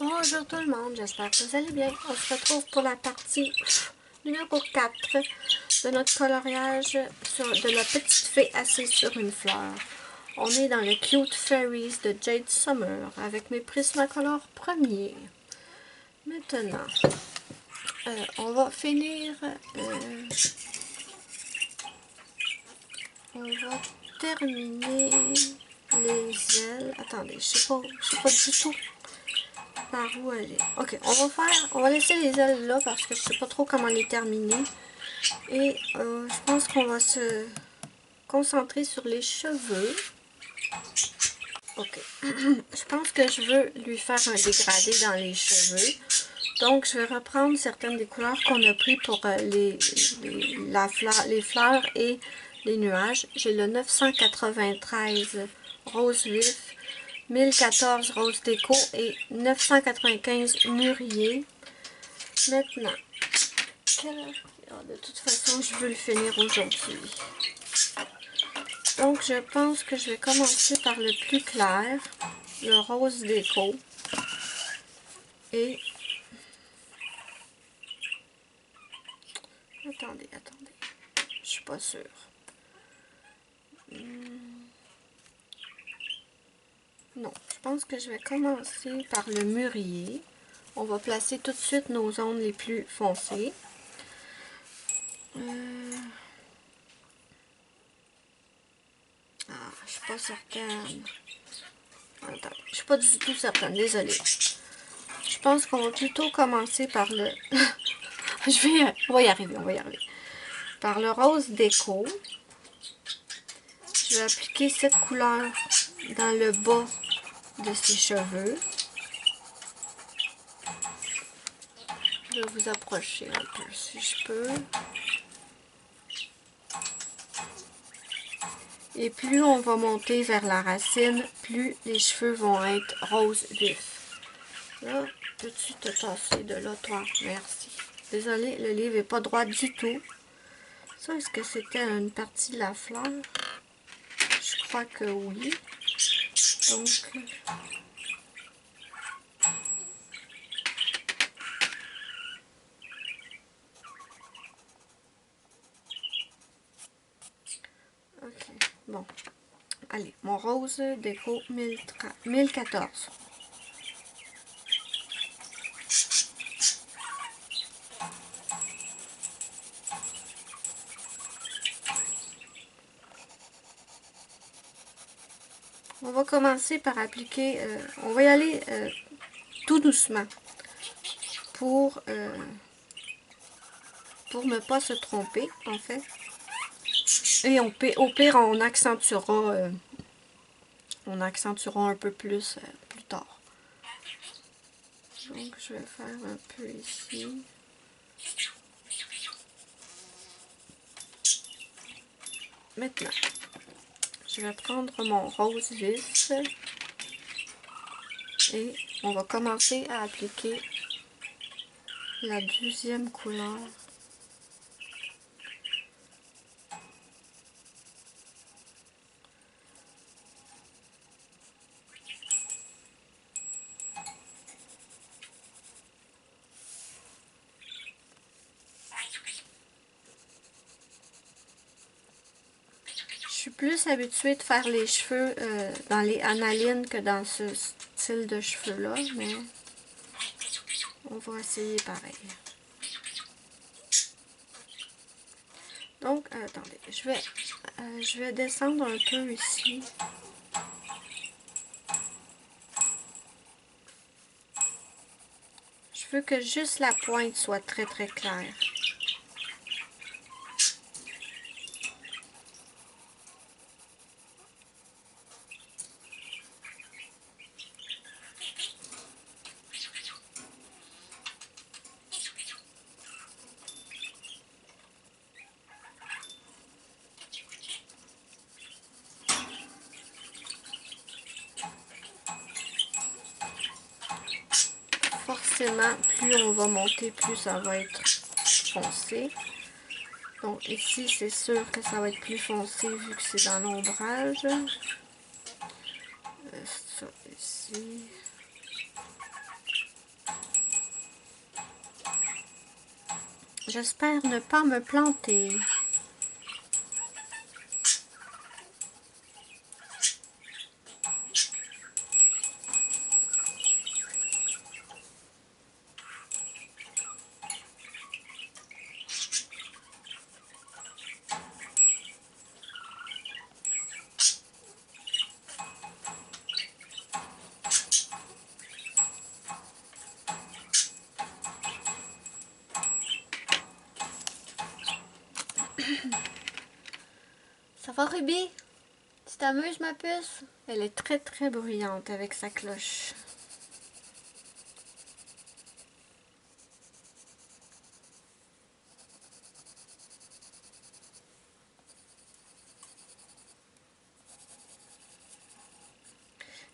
Bonjour tout le monde, j'espère que vous allez bien. On se retrouve pour la partie numéro 4 de notre coloriage de la petite fée assise sur une fleur. On est dans le Cute Fairies de Jade Summer avec mes Prismacolor premiers. Maintenant, on va finir, on va terminer les ailes. Attendez, je sais pas du tout par où aller. Ok, on va laisser les ailes là parce que je sais pas trop comment les terminer. Et je pense qu'on va se concentrer sur les cheveux. Ok, je pense que je veux lui faire un dégradé dans les cheveux. Donc, je vais reprendre certaines des couleurs qu'on a pris pour les fleurs et les nuages. J'ai le 993 rose vif, 1014 rose déco et 995 mûrier. Maintenant, de toute façon, je veux le finir aujourd'hui. Donc, je pense que je vais commencer par le plus clair, le rose déco. Et attendez, je suis pas sûre. Non, je pense que je vais commencer par le mûrier. On va placer tout de suite nos zones les plus foncées. Je suis pas certaine. Attendez, je suis pas du tout certaine, désolée. Je pense qu'on va plutôt commencer par le... on va y arriver. Par le rose déco. Je vais appliquer cette couleur dans le bas de ses cheveux. Je vais vous approcher un peu si je peux. Et plus on va monter vers la racine, plus les cheveux vont être rose vif. Là, peux-tu te passer de là, toi? Merci. Désolée, le livre n'est pas droit du tout. Ça, est-ce que c'était une partie de la fleur? Je crois que oui. Donc... ok, bon. Allez, mon rose déco 1014. On va commencer par appliquer, on va y aller tout doucement pour ne pas se tromper en fait. Et au pire, on accentuera un peu plus plus tard. Donc je vais faire un peu ici. Maintenant, je vais prendre mon rose vif et on va commencer à appliquer la deuxième couleur. Je suis plus habituée de faire les cheveux dans les analines que dans ce style de cheveux-là, mais on va essayer pareil. Donc, attendez, je vais descendre un peu ici. Je veux que juste la pointe soit très très claire. Forcément, plus on va monter, plus ça va être foncé. Donc ici, c'est sûr que ça va être plus foncé vu que c'est dans l'ombrage. Ça ici. J'espère ne pas me planter. Ça va, Ruby? Tu t'amuses, ma puce? Elle est très très bruyante avec sa cloche.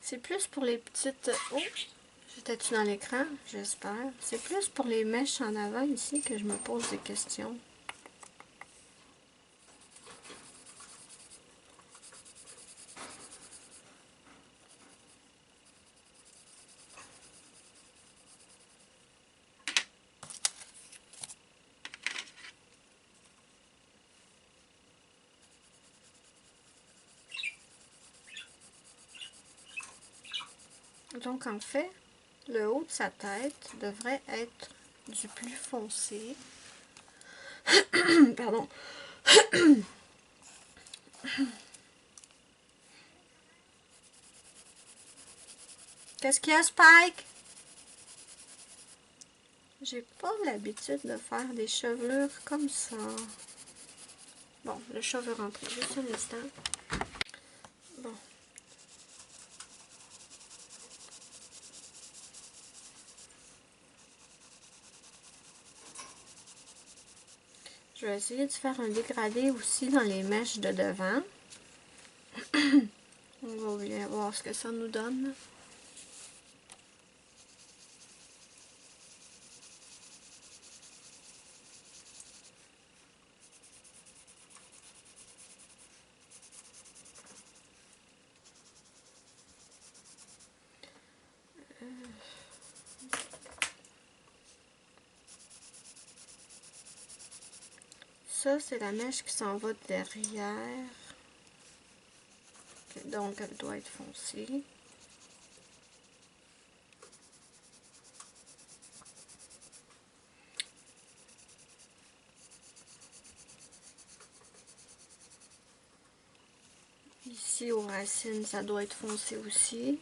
C'est plus pour les petites... Oh! J'étais-tu dans l'écran? J'espère. C'est plus pour les mèches en avant ici que je me pose des questions. Donc en fait, le haut de sa tête devrait être du plus foncé. Pardon. Qu'est-ce qu'il y a, Spike? J'ai pas l'habitude de faire des chevelures comme ça. Bon, le chat veut rentrer. Juste un instant. Bon. Je vais essayer de faire un dégradé aussi dans les mèches de devant. On va bien voir ce que ça nous donne. Ça, c'est la mèche qui s'en va derrière. Donc, elle doit être foncée. Ici, aux racines, ça doit être foncé aussi.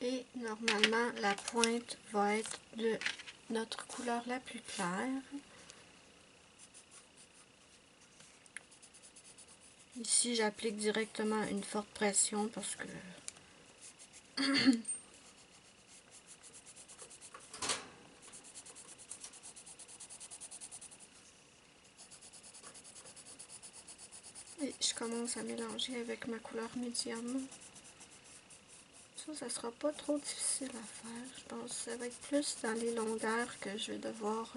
Et normalement, la pointe va être de notre couleur la plus claire. Ici, j'applique directement une forte pression parce que et je commence à mélanger avec ma couleur médium. Ça sera pas trop difficile à faire. Je pense que ça va être plus dans les longueurs que je vais devoir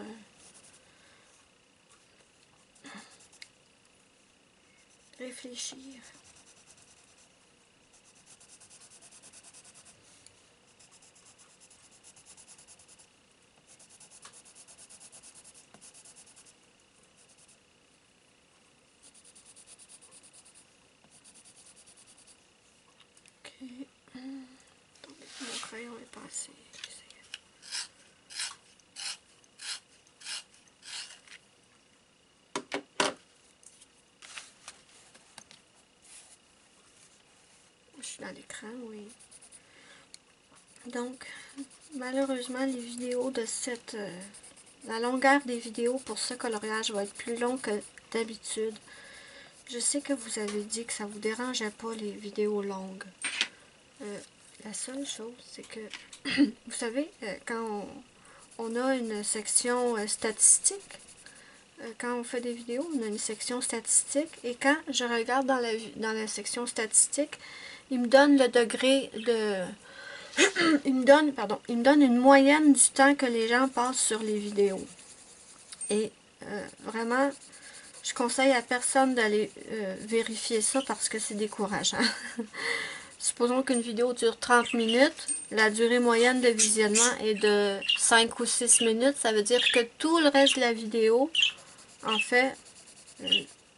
réfléchir. crayon est passé. Je suis dans l'écran, oui. Donc, malheureusement, les vidéos de cette... la longueur des vidéos pour ce coloriage va être plus long que d'habitude. Je sais que vous avez dit que ça vous dérangeait pas les vidéos longues. La seule chose, c'est que, vous savez, quand on a une section statistique, quand on fait des vidéos, on a une section statistique, et quand je regarde dans la section statistique, il me donne le degré de... il me donne une moyenne du temps que les gens passent sur les vidéos. Et vraiment, je conseille à personne d'aller vérifier ça parce que c'est décourageant. Supposons qu'une vidéo dure 30 minutes, la durée moyenne de visionnement est de 5 ou 6 minutes. Ça veut dire que tout le reste de la vidéo, en fait,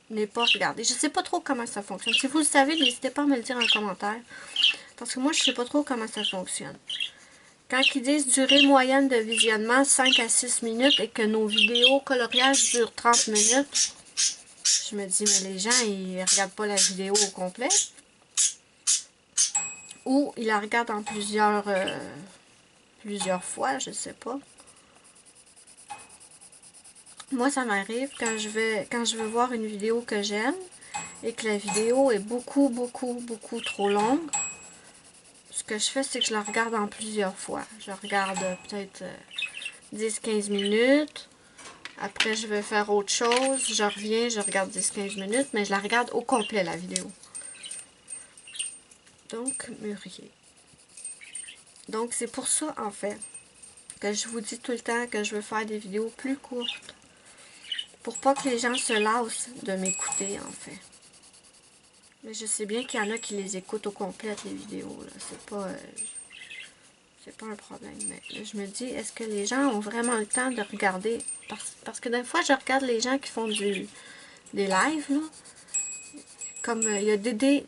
n'est pas regardé. Je ne sais pas trop comment ça fonctionne. Si vous le savez, n'hésitez pas à me le dire en commentaire. Parce que moi, je ne sais pas trop comment ça fonctionne. Quand ils disent durée moyenne de visionnement 5 à 6 minutes et que nos vidéos coloriage durent 30 minutes, je me dis, mais les gens, ils regardent pas la vidéo au complet. Ou ils la regardent en plusieurs fois, je sais pas. Moi, ça m'arrive quand je veux voir une vidéo que j'aime et que la vidéo est beaucoup trop longue. Ce que je fais, c'est que je la regarde en plusieurs fois. Je regarde peut-être 10-15 minutes. Après, je vais faire autre chose. Je reviens, je regarde 10-15 minutes, mais je la regarde au complet, la vidéo. Donc, mûrier. Donc, c'est pour ça, en fait, que je vous dis tout le temps que je veux faire des vidéos plus courtes. Pour pas que les gens se lassent de m'écouter, en fait. Mais je sais bien qu'il y en a qui les écoutent au complet, les vidéos. C'est pas un problème. Mais je me dis, est-ce que les gens ont vraiment le temps de regarder? Parce que des fois, je regarde les gens qui font des lives, là. Comme il y a Dédé,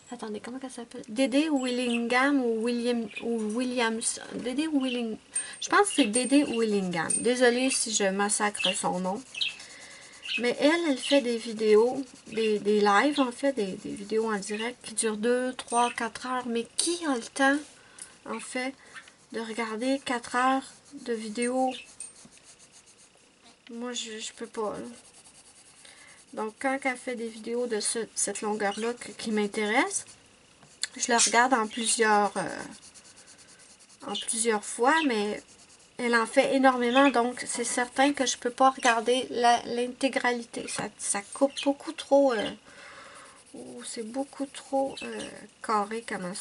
attendez, comment elle s'appelle? Dédé Willingham ou Williams. Dédé Willingham. Je pense que c'est Dédé Willingham. Désolée si je massacre son nom. Mais elle fait des vidéos, des lives en fait, des vidéos en direct qui durent 2, 3, 4 heures. Mais qui a le temps, en fait, de regarder 4 heures de vidéos? Moi, je peux pas, là. Donc, quand elle fait des vidéos de cette longueur-là qui m'intéresse, je la regarde en plusieurs fois, mais elle en fait énormément, donc c'est certain que je peux pas regarder l'intégralité. Ça coupe beaucoup trop, c'est beaucoup trop carré comment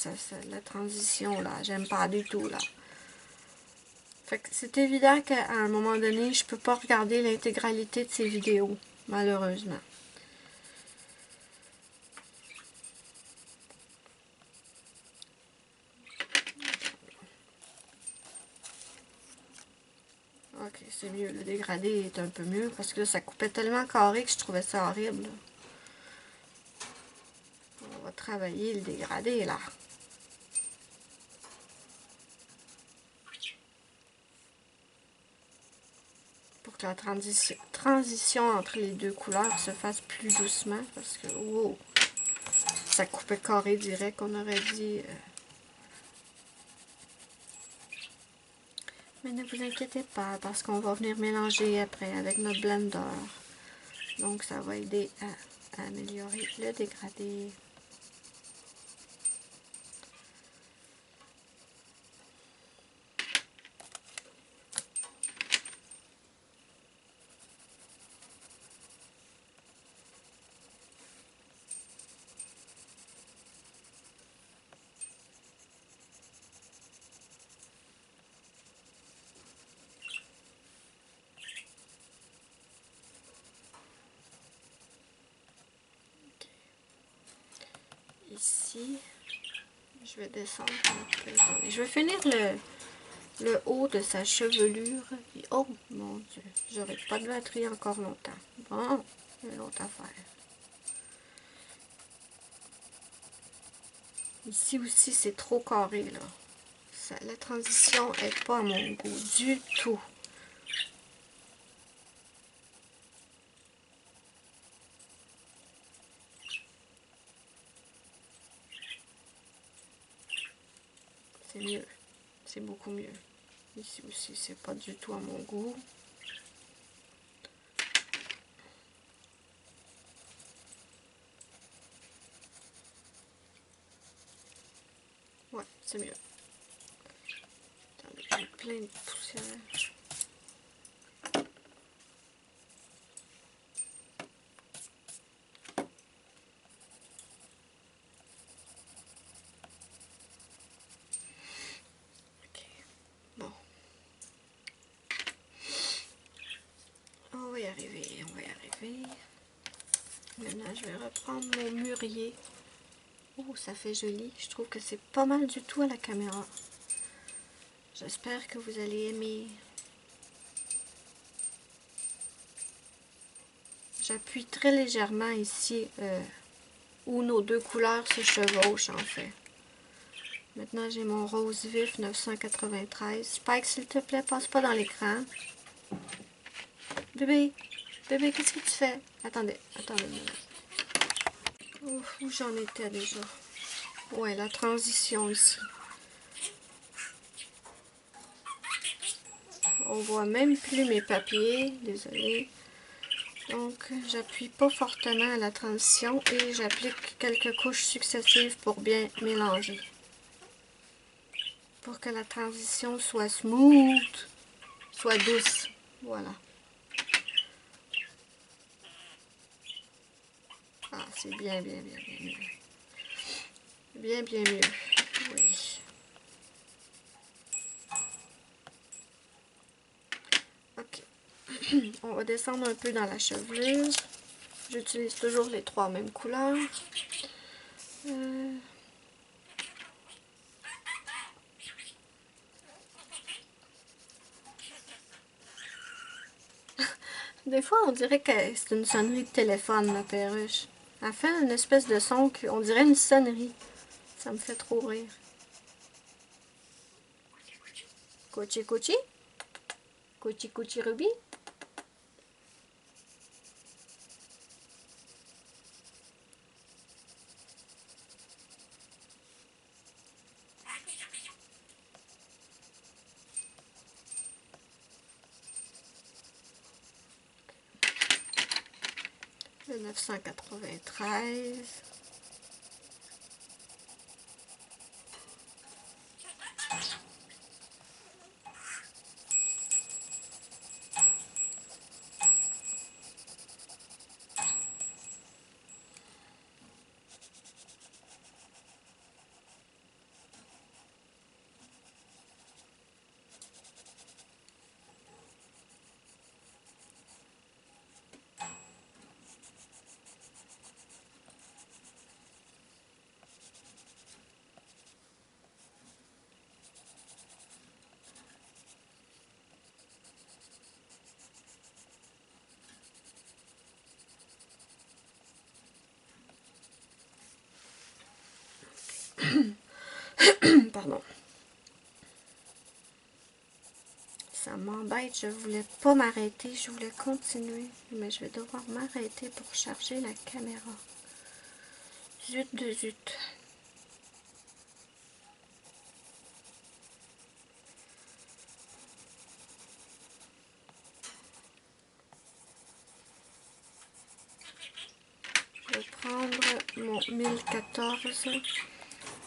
la transition, là. J'aime pas du tout, là. Fait que c'est évident qu'à un moment donné, je peux pas regarder l'intégralité de ces vidéos, malheureusement. Ok, c'est mieux. Le dégradé est un peu mieux parce que là, ça coupait tellement carré que je trouvais ça horrible. On va travailler le dégradé là. Pour que la transition entre les deux couleurs se fasse plus doucement parce que wow, ça coupait carré direct, on aurait dit. Mais ne vous inquiétez pas parce qu'on va venir mélanger après avec notre blender. Donc ça va aider à améliorer le dégradé. Ici, je vais descendre un peu. Je vais finir le haut de sa chevelure. Et, oh mon Dieu, j'aurai pas de batterie encore longtemps. Bon, une autre affaire. Ici aussi, c'est trop carré, là. la transition est pas à mon goût du tout. C'est mieux. C'est beaucoup mieux. Ici aussi, c'est pas du tout à mon goût. Ouais, c'est mieux. Attendez, j'ai plein de poussière. Ok, bon. On va y arriver, on va y arriver. Maintenant, je vais reprendre mon mûrier. Oh, ça fait joli. Je trouve que c'est pas mal du tout à la caméra. J'espère que vous allez aimer. J'appuie très légèrement ici où nos deux couleurs se chevauchent en fait. Maintenant, j'ai mon rose vif 993. Spike, s'il te plaît, passe pas dans l'écran. Bébé, bébé, qu'est-ce que tu fais? Attendez, attendez. Où j'en étais déjà? Ouais, la transition ici. On voit même plus mes papiers, désolé. Donc, j'appuie pas fortement à la transition et j'applique quelques couches successives pour bien mélanger. Pour que la transition soit smooth, soit douce. Voilà. Ah, c'est bien mieux. Bien mieux. Oui. Ok. On va descendre un peu dans la chevelure. J'utilise toujours les trois mêmes couleurs. Des fois, on dirait que c'est une sonnerie de téléphone, ma perruche. Elle fait une espèce de son qu'on dirait une sonnerie. Ça me fait trop rire. Cochi Cochi? Cochi Cochi Ruby? Le 993. Pardon. Ça m'embête, je voulais pas m'arrêter, je voulais continuer, mais je vais devoir m'arrêter pour charger la caméra. Zut de zut. Je vais prendre mon 1014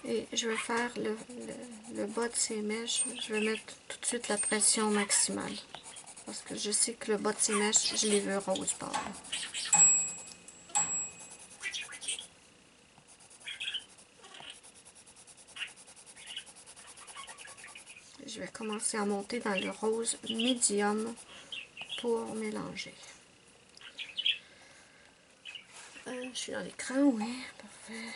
et je vais faire le bas de ces mèches. Je vais mettre tout de suite la pression maximale. Parce que je sais que le bas de ces mèches, je les veux roses par là. Je vais commencer à monter dans le rose médium pour mélanger. Je suis dans l'écran, oui, parfait.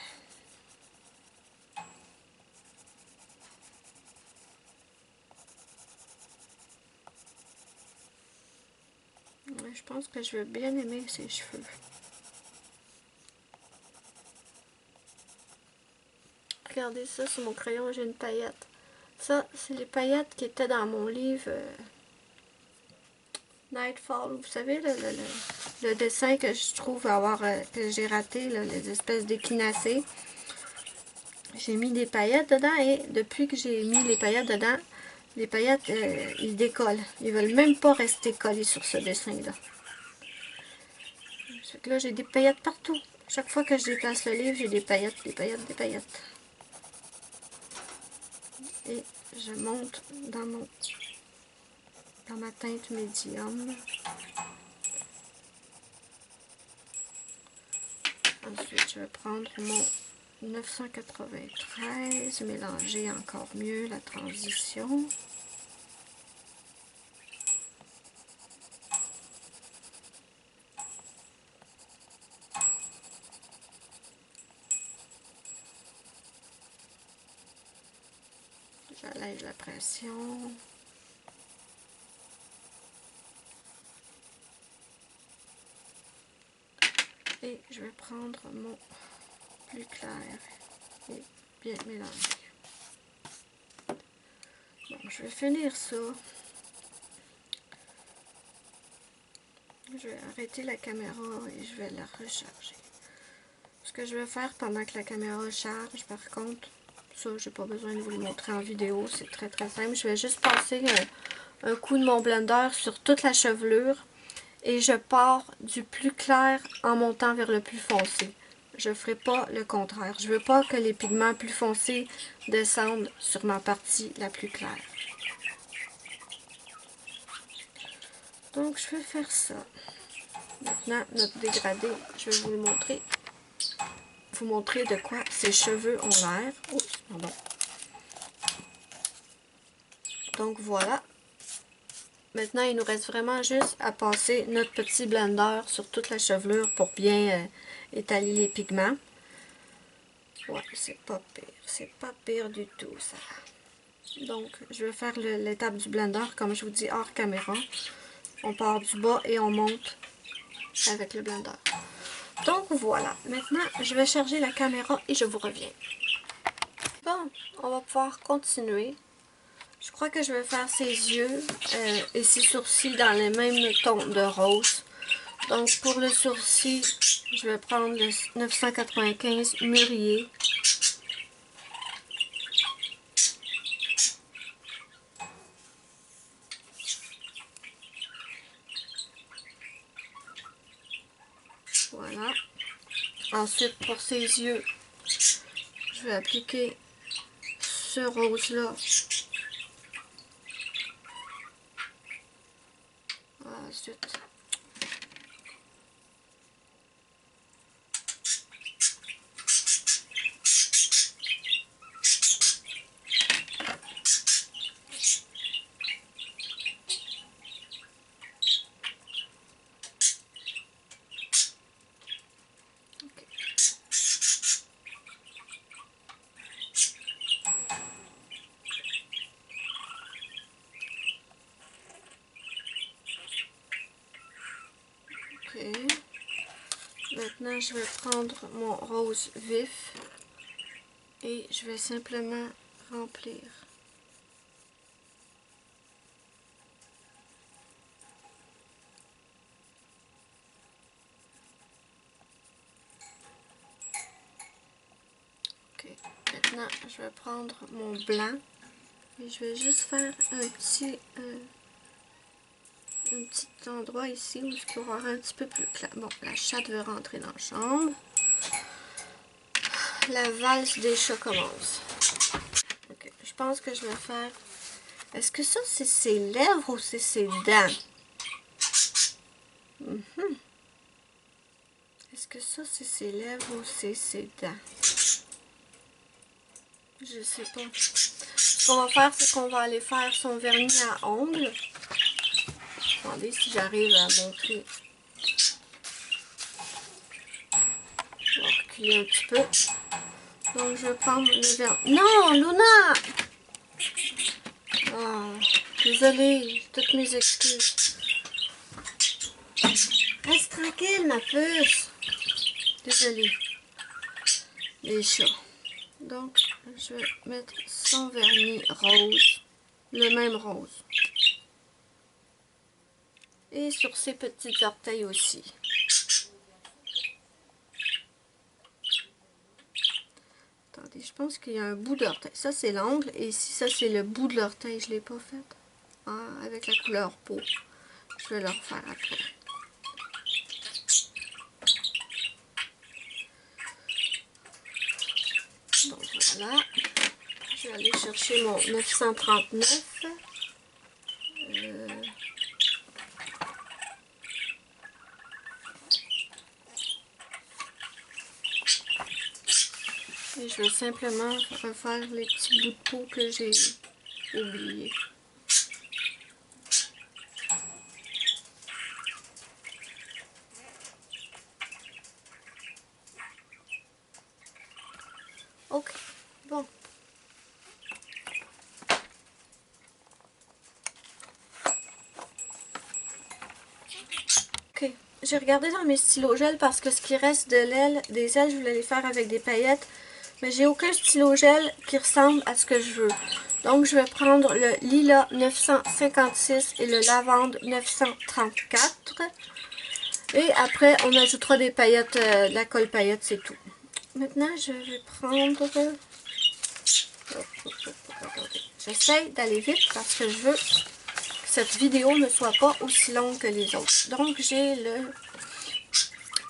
Ouais, je pense que je vais bien aimer ses cheveux. Regardez ça, sur mon crayon, j'ai une paillette. Ça, c'est les paillettes qui étaient dans mon livre Nightfall. Vous savez, le dessin que je trouve avoir que j'ai raté, là, les espèces d'échinacées. J'ai mis des paillettes dedans et depuis que j'ai mis les paillettes dedans, les paillettes, ils décollent. Ils veulent même pas rester collés sur ce dessin-là. Là, j'ai des paillettes partout. Chaque fois que je déplace le livre, j'ai des paillettes, des paillettes, des paillettes. Et je monte dans ma teinte médium. Ensuite, je vais prendre mon 993, mélanger encore mieux la transition. J'allège la pression. Et je vais prendre mon plus clair et bien mélanger. Bon, je vais finir ça. Je vais arrêter la caméra et je vais la recharger. Ce que je vais faire pendant que la caméra charge, par contre, ça, j'ai pas besoin de vous le montrer en vidéo, c'est très très simple. Je vais juste passer un coup de mon blender sur toute la chevelure et je pars du plus clair en montant vers le plus foncé. Je ne ferai pas le contraire. Je ne veux pas que les pigments plus foncés descendent sur ma partie la plus claire. Donc, je vais faire ça. Maintenant, notre dégradé, je vais vous le montrer. Vous montrer de quoi ses cheveux ont l'air. Oups, pardon. Donc, voilà. Maintenant, il nous reste vraiment juste à passer notre petit blender sur toute la chevelure pour bien étaler les pigments. Ouais, c'est pas pire. C'est pas pire du tout, ça. Donc, je vais faire l'étape du blender, comme je vous dis, hors caméra. On part du bas et on monte avec le blender. Donc, voilà. Maintenant, je vais charger la caméra et je vous reviens. Bon, on va pouvoir continuer. Je crois que je vais faire ses yeux et ses sourcils dans les mêmes tons de rose. Donc, pour le sourcil, je vais prendre le 995 Mûrier. Voilà. Ensuite, pour ses yeux, je vais appliquer ce rose-là. Ensuite, maintenant, je vais prendre mon rose vif et je vais simplement remplir. Ok, maintenant, je vais prendre mon blanc et je vais juste faire un petit endroit ici où il peut y avoir un petit peu plus clair. Bon, la chatte veut rentrer dans la chambre. La valse des chats commence. Ok, je pense que je vais faire... Est-ce que ça, c'est ses lèvres ou c'est ses dents? Est-ce que ça, c'est ses lèvres ou c'est ses dents? Je sais pas. Ce qu'on va faire, c'est qu'on va aller faire son vernis à ongles. Attendez si j'arrive à montrer. Je vais reculer un petit peu. Donc, je vais prendre le vernis. Non, Luna! Oh, désolée, toutes mes excuses. Reste tranquille, ma puce. Désolée. Les chats. Donc, Je vais mettre son vernis rose, le même rose. Et sur ses petits orteils aussi. Attendez, je pense qu'il y a un bout d'orteil. Ça, c'est l'ongle. Et ici, ça, c'est le bout de l'orteil. Je ne l'ai pas fait. Ah, avec la couleur peau. Je vais le refaire après. Donc, voilà. Je vais aller chercher mon 939. Et je vais simplement refaire les petits bouts de peau que j'ai oubliés. Ok, bon. Ok, j'ai regardé dans mes stylos gel parce que ce qui reste de l'aile, des ailes, je voulais les faire avec des paillettes. Mais j'ai aucun stylo gel qui ressemble à ce que je veux. Donc je vais prendre le lilas 956 et le lavande 934. Et après on ajoutera des paillettes, de la colle paillettes, c'est tout. Maintenant je vais prendre... J'essaie d'aller vite parce que je veux que cette vidéo ne soit pas aussi longue que les autres. Donc j'ai le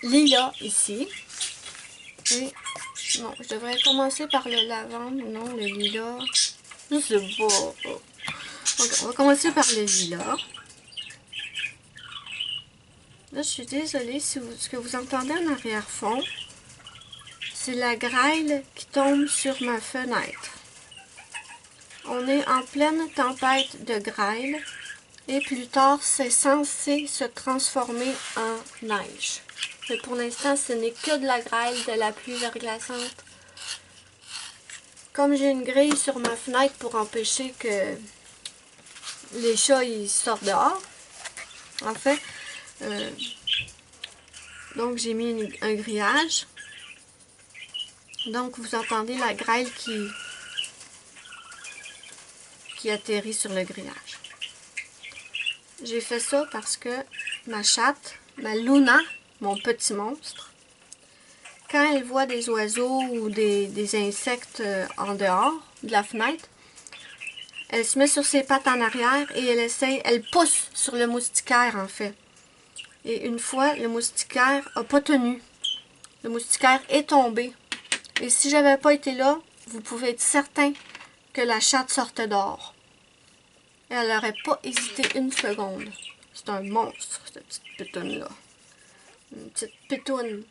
lilas ici. Et bon, je devrais commencer par le lavande, non, le lilas. Je sais pas. Okay, on va commencer par le lilas. Là, je suis désolée si ce que vous entendez en arrière-fond, c'est la grêle qui tombe sur ma fenêtre. On est en pleine tempête de grêle et plus tard, c'est censé se transformer en neige. Mais pour l'instant, ce n'est que de la grêle, de la pluie verglaçante. Comme j'ai une grille sur ma fenêtre pour empêcher que les chats ils sortent dehors, en fait, donc j'ai mis un grillage. Donc vous entendez la grêle qui atterrit sur le grillage. J'ai fait ça parce que ma chatte, ma Luna, mon petit monstre, quand elle voit des oiseaux ou des insectes en dehors de la fenêtre, elle se met sur ses pattes en arrière et elle pousse sur le moustiquaire en fait. Et une fois, le moustiquaire n'a pas tenu. Le moustiquaire est tombé. Et si j'avais pas été là, vous pouvez être certain que la chatte sortait dehors. Elle n'aurait pas hésité une seconde. C'est un monstre, cette petite pétoune-là. Une petite pétoune.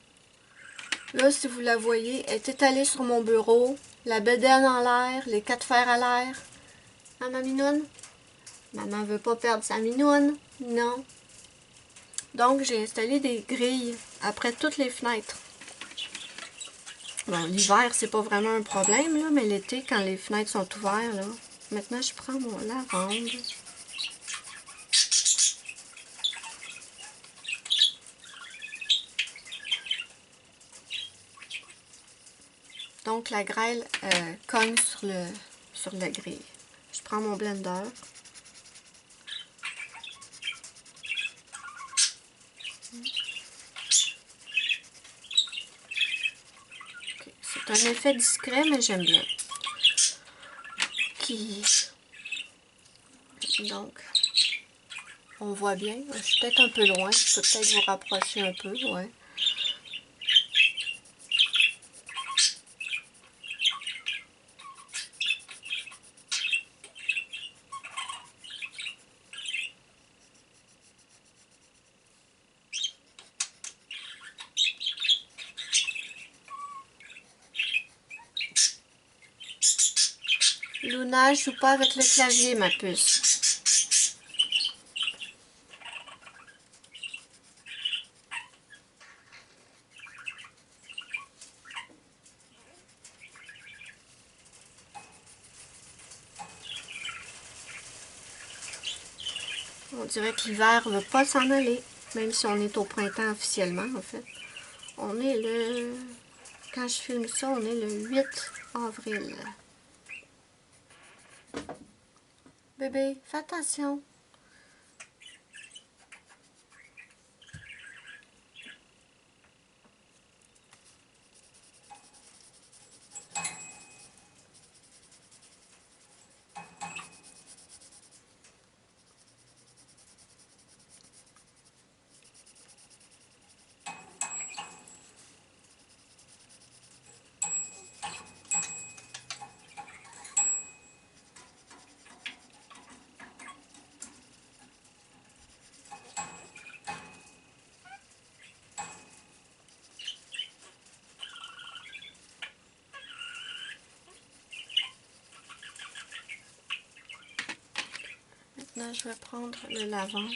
Là, si vous la voyez, elle est étalée sur mon bureau, la bedaine en l'air, les 4 fers à l'air. Hein, ma minoune? Maman veut pas perdre sa minoune. Non. Donc, j'ai installé des grilles après toutes les fenêtres. Bon, l'hiver, c'est pas vraiment un problème, là, mais l'été, quand les fenêtres sont ouvertes, là. Maintenant, je prends mon lavande. Donc, la grêle cogne sur la grille. Je prends mon blender. Okay. C'est un effet discret, mais j'aime bien. Donc, on voit bien. Je suis peut-être un peu loin. Je peux peut-être vous rapprocher un peu, ouais. Luna, je joue pas avec le clavier, ma puce. On dirait que l'hiver ne veut pas s'en aller, même si on est au printemps officiellement, en fait. On est le quand je filme ça, on est le 8 avril. Bébé, fais attention. Maintenant, je vais prendre le lavande.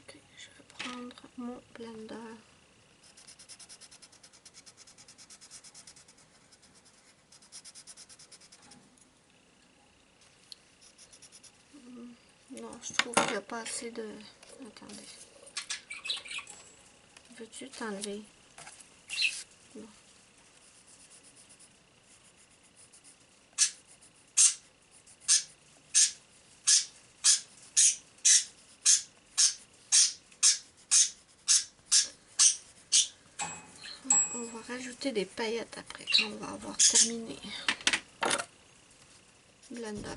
Ok, je vais prendre mon blender. Non, je trouve qu'il n'y a pas assez de... Attendez. Veux-tu t'enlever? Non. On va rajouter des paillettes après quand on va avoir terminé. Blender.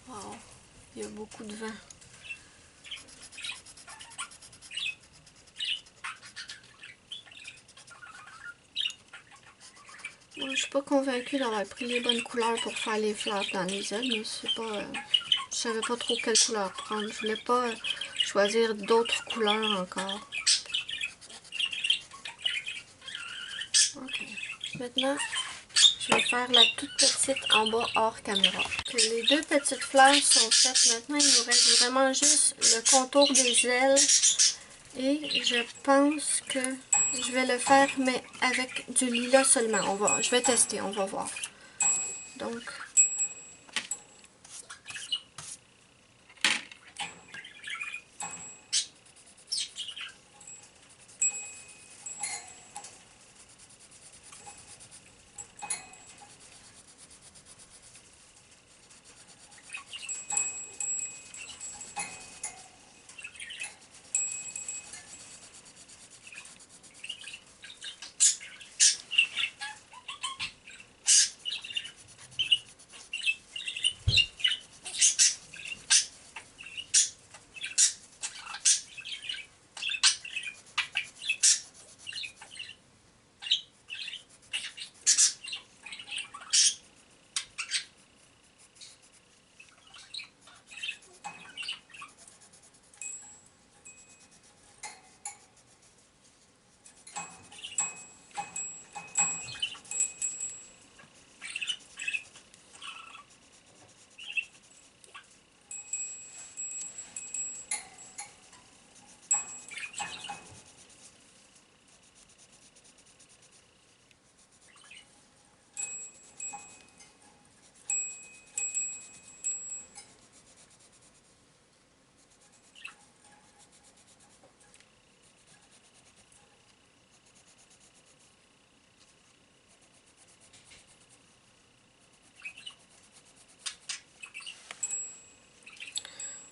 Wow, il y a beaucoup de vent. Moi, je suis pas convaincue d'avoir pris les bonnes couleurs pour faire les fleurs dans les ailes, mais c'est pas... je savais pas trop quelle couleur prendre. Je voulais pas choisir d'autres couleurs encore. Ok. Maintenant, je vais faire la toute petite en bas hors caméra. Okay, les deux petites fleurs sont faites. Maintenant, il nous reste vraiment juste le contour des ailes. Et je pense que je vais le faire, mais avec du lilas seulement. Je vais tester, on va voir. Donc,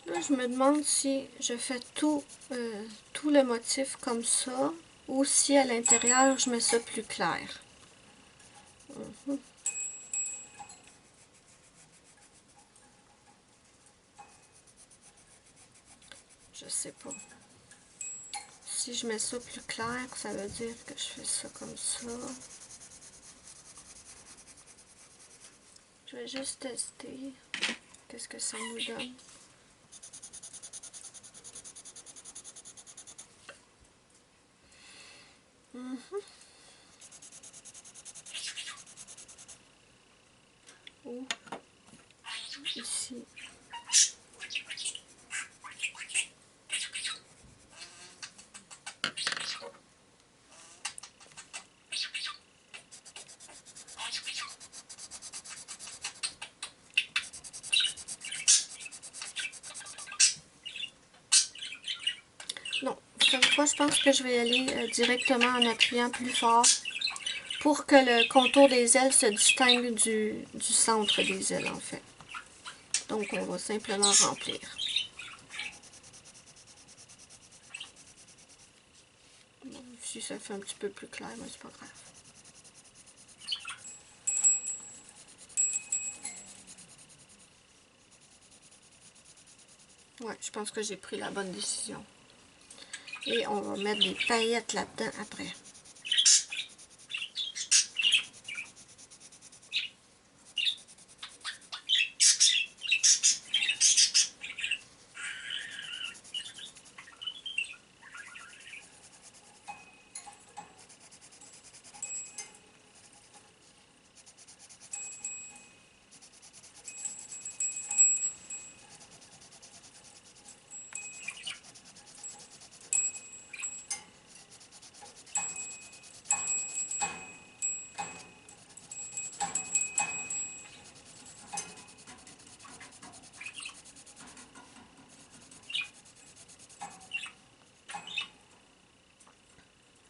là, je me demande si je fais tout le motif comme ça ou si à l'intérieur, je mets ça plus clair. Je sais pas. si je mets ça plus clair, ça veut dire que je fais ça comme ça. Je vais juste tester qu'est-ce que ça nous donne. Ou ici. Non, cette fois, je pense que je vais y aller directement en appuyant plus fort pour que le contour des ailes se distingue du centre des ailes, en fait. Donc, on va simplement remplir. Bon, ici, ça fait un petit peu plus clair, mais c'est pas grave. Ouais, je pense que j'ai pris la bonne décision. Et on va mettre des paillettes là-dedans après.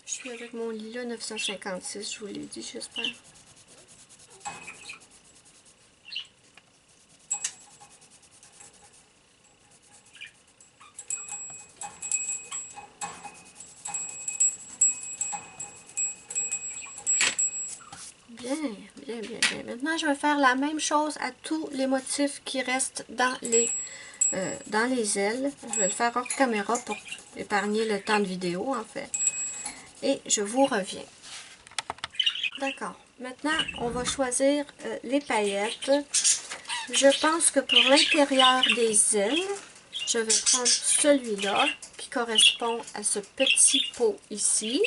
Je suis avec mon lilas 956, je vous l'ai dit, j'espère. Bien, bien, bien, bien. Maintenant, je vais faire la même chose à tous les motifs qui restent dans les ailes. Je vais le faire hors caméra pour épargner le temps de vidéo, en fait. Et je vous reviens. D'accord. Maintenant, on va choisir les paillettes. Je pense que pour l'intérieur des ailes, je vais prendre celui-là qui correspond à ce petit pot ici.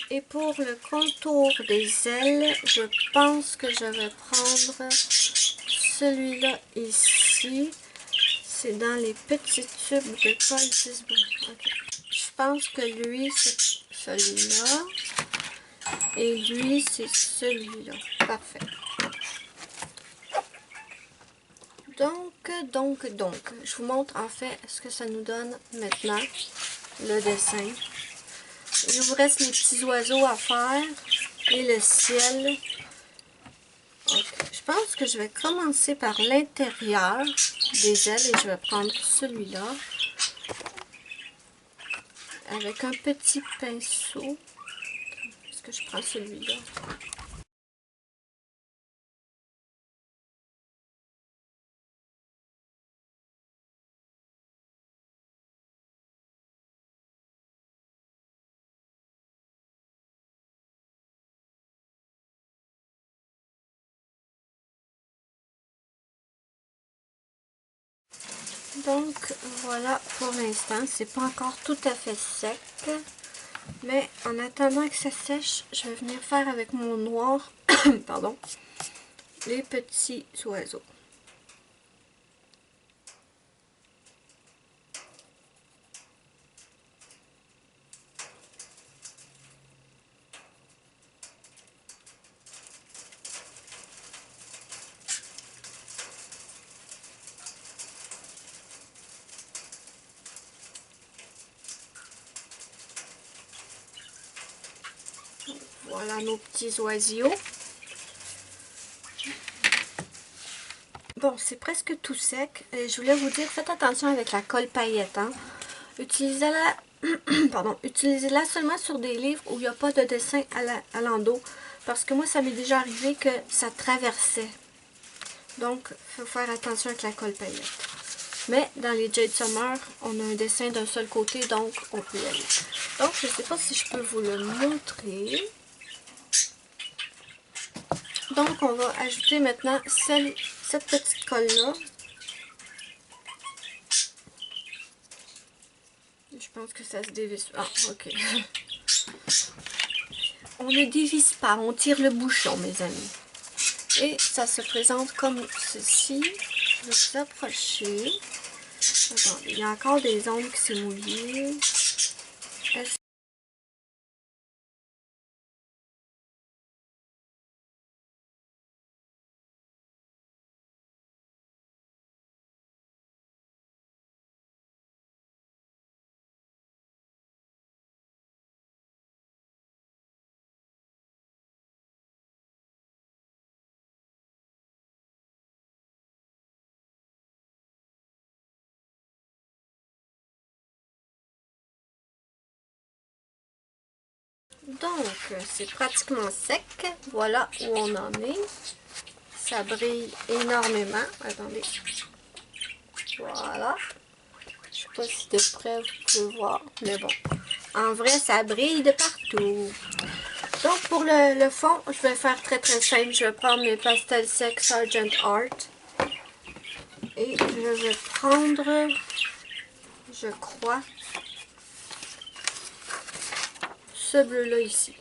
Et pour le contour des ailes, je pense que je vais prendre celui-là ici. C'est dans les petits tubes de colle 10 bouts. Okay. Je pense que lui, c'est celui-là. Et lui, c'est celui-là. Parfait. Donc, je vous montre en fait ce que ça nous donne maintenant, le dessin. Il vous reste les petits oiseaux à faire et le ciel. Okay. Je pense que je vais commencer par l'intérieur des ailes et je vais prendre celui-là avec un petit pinceau. Est-ce que je prends celui-là? Donc voilà pour l'instant, c'est pas encore tout à fait sec, mais en attendant que ça sèche, je vais venir faire avec mon noir, pardon, les petits oiseaux. Voilà nos petits oiseaux. Bon, c'est presque tout sec. Et je voulais vous dire, faites attention avec la colle paillette. Hein. Utilisez-la pardon, utilisez-la seulement sur des livres où il n'y a pas de dessin à l'endos. Parce que moi, ça m'est déjà arrivé que ça traversait. Donc, il faut faire attention avec la colle paillette. Mais dans les Jade Summer, on a un dessin d'un seul côté, donc on peut y aller. Donc, je ne sais pas si je peux vous le montrer. Donc, on va ajouter maintenant cette petite colle-là. Je pense que ça se dévisse. Ah, ok. On ne dévisse pas, on tire le bouchon, mes amis. Et ça se présente comme ceci. Je vais vous approcher. Attendez, il y a encore des ongles qui s'est mouillé. Donc, c'est pratiquement sec. Voilà où on en est. Ça brille énormément. Attendez. Voilà. Je sais pas si de près vous pouvez voir, mais bon. En vrai, ça brille de partout. Donc, pour le fond, je vais faire très simple. Je vais prendre mes pastels secs Sargent Art. Et je vais prendre, je crois, ce bleu-là ici.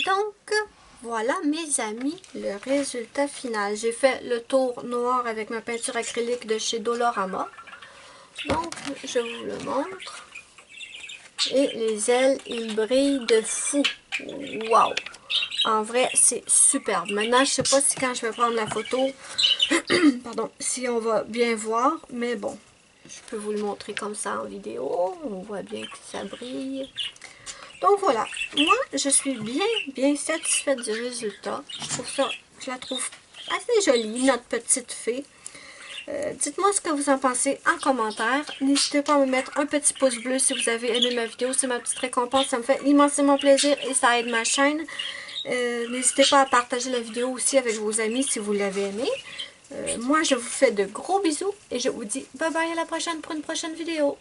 Donc, voilà mes amis, le résultat final. J'ai fait le tour noir avec ma peinture acrylique de chez Dolorama. Donc, je vous le montre. Et les ailes, ils brillent de fou. Waouh! En vrai, c'est superbe. Maintenant, je sais pas si quand je vais prendre la photo, pardon, si on va bien voir, mais bon, je peux vous le montrer comme ça en vidéo. On voit bien que ça brille. Donc voilà, moi je suis bien satisfaite du résultat. Je la trouve assez jolie, notre petite fée. Dites-moi ce que vous en pensez en commentaire. N'hésitez pas à me mettre un petit pouce bleu si vous avez aimé ma vidéo. C'est ma petite récompense, ça me fait immensément plaisir et ça aide ma chaîne. N'hésitez pas à partager la vidéo aussi avec vos amis si vous l'avez aimé. Moi je vous fais de gros bisous et je vous dis bye bye à la prochaine pour une prochaine vidéo.